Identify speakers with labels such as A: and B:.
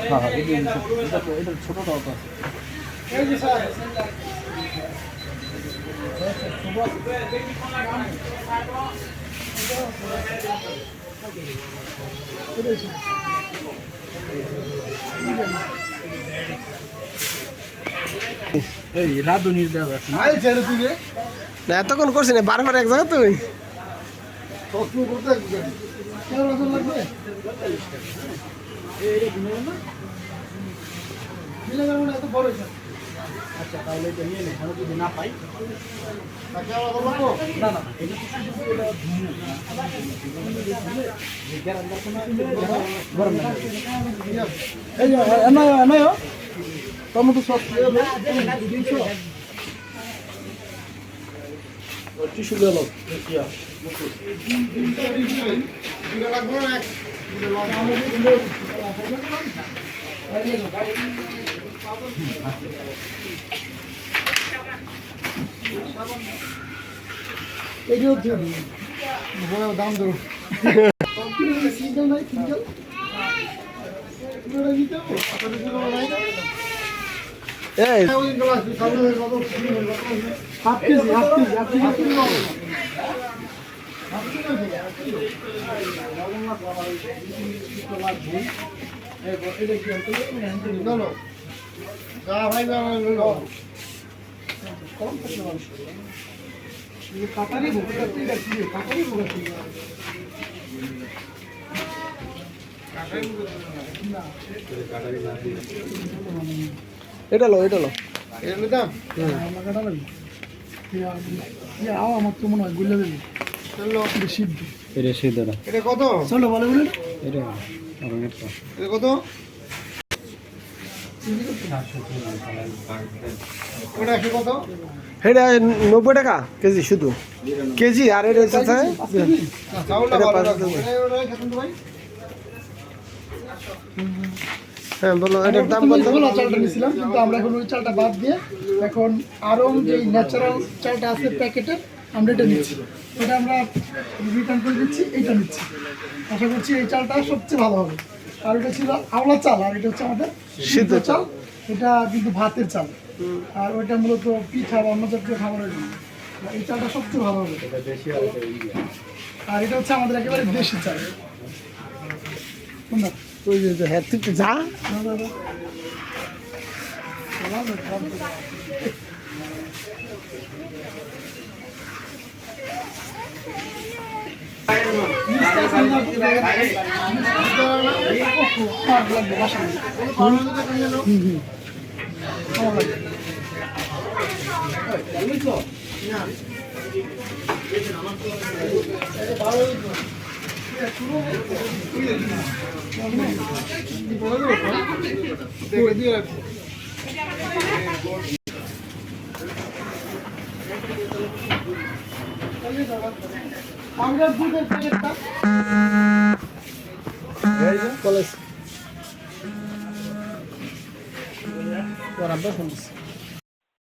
A: হ্যাঁ হ্যাঁ, এটা ছোটটাও তো আছে। এই রাধুনির দেওয়া আছে না, এতক্ষণ করছি না, বারবার এক জায়গা তুই আচ্ছা, তাহলে এটা নিয়ে নেই, যদি না পাই টমেটো সস টিস্যু গেল দাম ধরো এটা লো এটা দাম আমার তো মনে হয় গুলে দেবে এটা কত চলো বলে বলে এটা কত এটা 90 টাকা কেজি শুধু কেজি আর এটা হ্যাঁ বলো এটার দাম কত? চালটা নিয়েছিলাম কিন্তু আমরা এখন ওই চালটা বাদ দিয়ে এখন আরও যে ন্যাচারাল চালটা আছে প্যাকেটের আমরা এটা নিচ্ছি, এটা আমরা রিটার্ন করে দিচ্ছি, এইটা নিচ্ছি। আশা করছি এই চালটা সবচেয়ে ভালো হবে। আর এটা ছিল আওলা চাল, আর এটা হচ্ছে আমাদের সিদ্ধ চাল, এটা কিন্তু ভাতের চাল, আর ওইটা মূলত পিঠা বা অন্য জাতীয় খাবারের জন্য। এই চালটা সবচেয়ে ভালো হবে, আর এটা হচ্ছে আমাদের একেবারে দেশি চাল। হ্যাঁ তুই যা আমরা দুধের প্যাকেটটা কলেজ